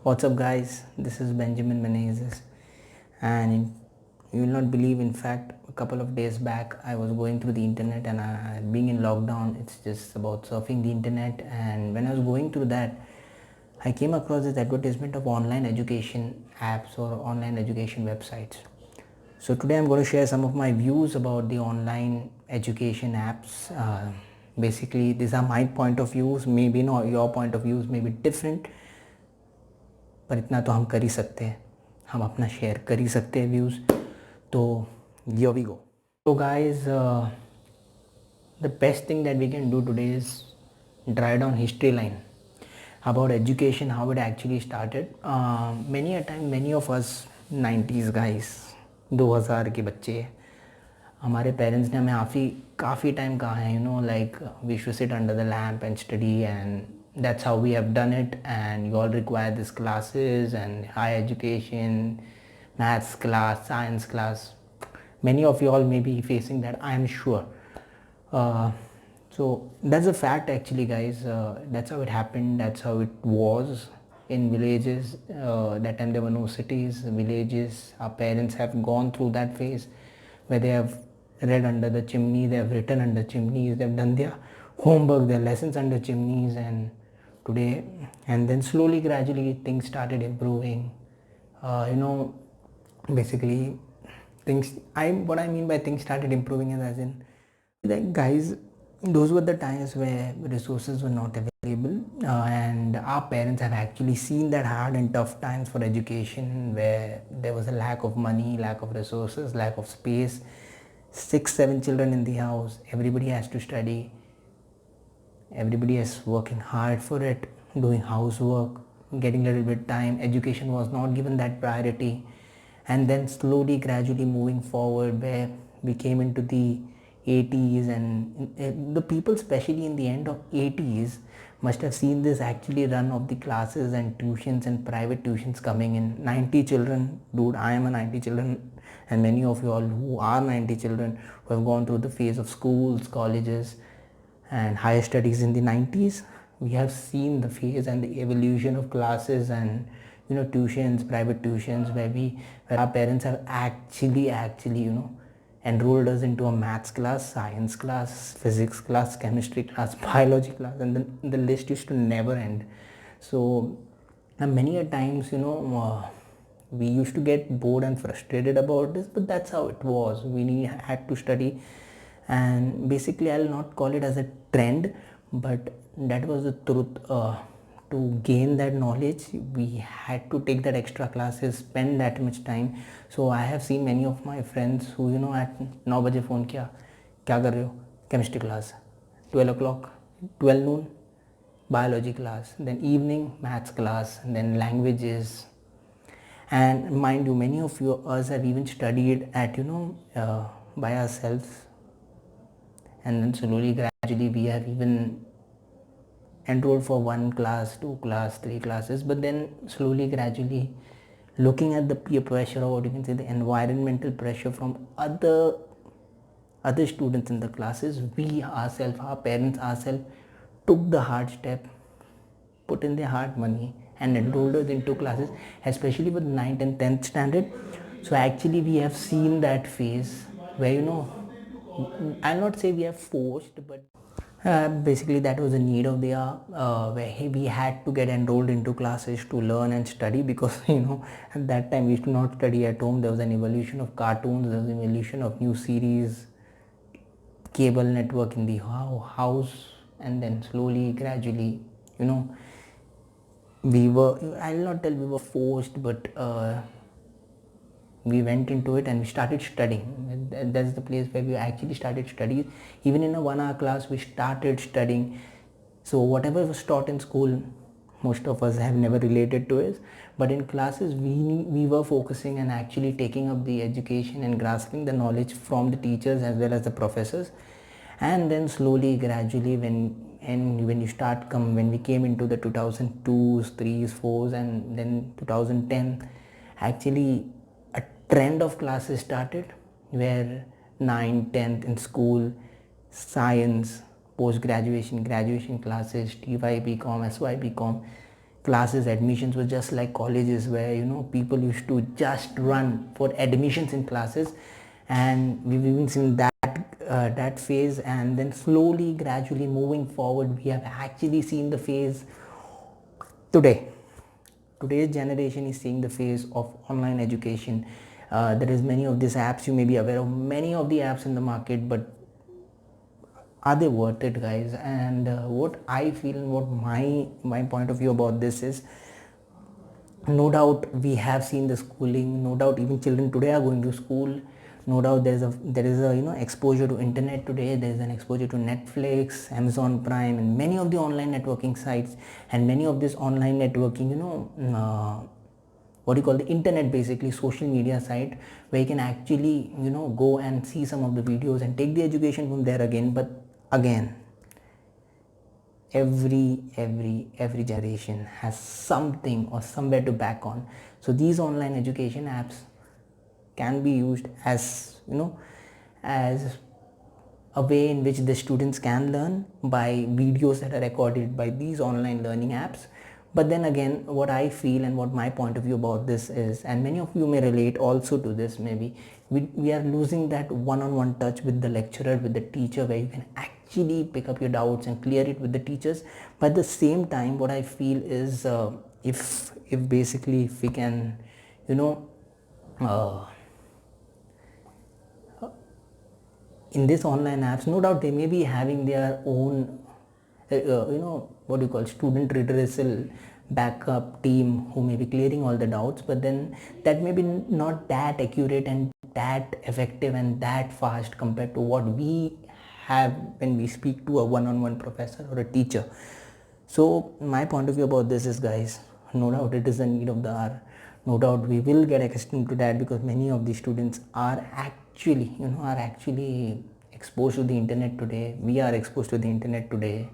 What's up, guys? This is Benjamin Menezes, and you will not believe. In fact, a couple of days back, I was going through the internet, and being in lockdown, it's just about surfing the internet. And when I was going through that, I came across this advertisement of online education apps or online education websites. So today, I'm going to share some of my views about the online education apps. Basically, these are my point of views. Maybe not your point of views may be different, पर इतना तो हम कर ही सकते हैं, हम अपना share कर ही सकते हैं व्यूज़. तो here we go. So guys, the best thing that we can do today is dry down history line about education, how it actually started. Many a time, many of us 90s guys, 2000 के बच्चे, हमारे parents ने हमें काफ़ी time कहा है, like we should sit under the lamp and study, and that's how we have done it, and you all require these classes and higher education, maths class, science class. Many of you all may be facing that, I am sure. So that's a fact actually, guys. That's how it happened, that's how it was in villages. That time there were no cities, villages. Our parents have gone through that phase where they have read under the chimney, they have written under chimneys, they have done their homework, their lessons under chimneys, and today, and then slowly, gradually, things started improving. Basically, what I mean by things started improving is as in, like, guys, those were the times where resources were not available, and our parents have actually seen that hard and tough times for education, where there was a lack of money, lack of resources, lack of space. 6-7 children in the house, everybody has to study, everybody is working hard for it, doing housework, getting a little bit time. Education was not given that priority, and then slowly, gradually moving forward, where we came into the 80s, and the people, especially in the end of 80s, must have seen this actually run of the classes and tuitions and private tuitions coming in. 90 children, dude, I am a 90 children, and many of you all who are 90 children who have gone through the phase of schools, colleges, and higher studies in the 90s, we have seen the phase and the evolution of classes and tuitions, private tuitions, where our parents have actually enrolled us into a maths class, science class, physics class, chemistry class, biology class, and then the list used to never end. So many a times, we used to get bored and frustrated about this, but that's how it was. Had to study, and basically, I'll not call it as a trend, but that was the truth. To gain that knowledge, we had to take that extra classes, spend that much time. So I have seen many of my friends who at 9 बजे phone किया, क्या कर रहे हो? Chemistry class. 12 o'clock, 12 noon, biology class, then evening maths class, and then languages. And mind you, many of us have even studied at by ourselves, and then slowly, gradually, we have even enrolled for 1 class, 2 class, 3 classes, but then slowly, gradually, looking at the peer pressure, or what you can say, the environmental pressure from other students in the classes, we ourselves, our parents ourselves, took the hard step, put in their hard money, and enrolled us into classes, especially with 9th and 10th standard. So actually, we have seen that phase where I'll not say we are forced, but basically that was a need of the hour, where we had to get enrolled into classes to learn and study, because at that time we used to not study at home. There was an evolution of cartoons, there was an evolution of new series, cable network in the house, and then slowly, gradually, I'll not tell we were forced, but we went into it and we started studying. That's the place where we actually started studying. Even in a 1 hour class, we started studying. So whatever was taught in school, most of us have never related to it, but in classes, we were focusing and actually taking up the education and grasping the knowledge from the teachers as well as the professors. And then slowly, gradually, when we came into the 2002s, 3s, 4s, and then 2010, actually a trend of classes started, where 9th, 10th in school, science, post graduation, graduation classes, TY BCom, SY BCom, classes admissions were just like colleges, where people used to just run for admissions in classes, and we've even seen that phase, and then slowly gradually moving forward we have actually seen the phase today. Today's generation is seeing the phase of online education. There is many of these apps, you may be aware of many of the apps in the market, but are they worth it, guys? And what I feel and what my point of view about this is, no doubt we have seen the schooling, no doubt even children today are going to school, no doubt there is a exposure to internet today, there is an exposure to Netflix, Amazon Prime, and many of the online networking sites, and many of this online networking, what do you call, the internet, basically social media site, where you can actually go and see some of the videos and take the education from there again. But again, every generation has something or somewhere to back on. So these online education apps can be used as as a way in which the students can learn by videos that are recorded by these online learning apps. But then again, what I feel and what my point of view about this is, and many of you may relate also to this, maybe we are losing that one-on-one touch with the lecturer, with the teacher, where you can actually pick up your doubts and clear it with the teachers. But at the same time, what I feel is, if basically if we can uh, in this online apps, no doubt they may be having their own what do you call, student redressal backup team who may be clearing all the doubts, but then that may be not that accurate and that effective and that fast compared to what we have when we speak to a one-on-one professor or a teacher. So my point of view about this is, guys, no doubt it is a need of the hour. No doubt we will get accustomed to that, because many of the students are actually exposed to the internet today. We are exposed to the internet today.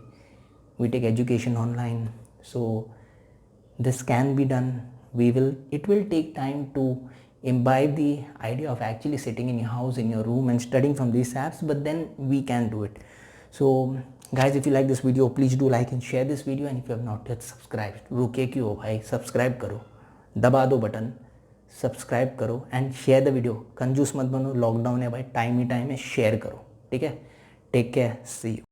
We take education online. So this can be done. It will take time to imbibe the idea of actually sitting in your house, in your room, and studying from these apps, but then we can do it. So guys, if you like this video, please do like and share this video, and if you have not yet subscribed, रुके क्यों हो भाई, subscribe करो, दबा दो button, subscribe करो and share the video. कंजूस मत बनो, लॉकडाउन है भाई, टाइम ही टाइम है, शेयर करो, ठीक है. Take care, see you.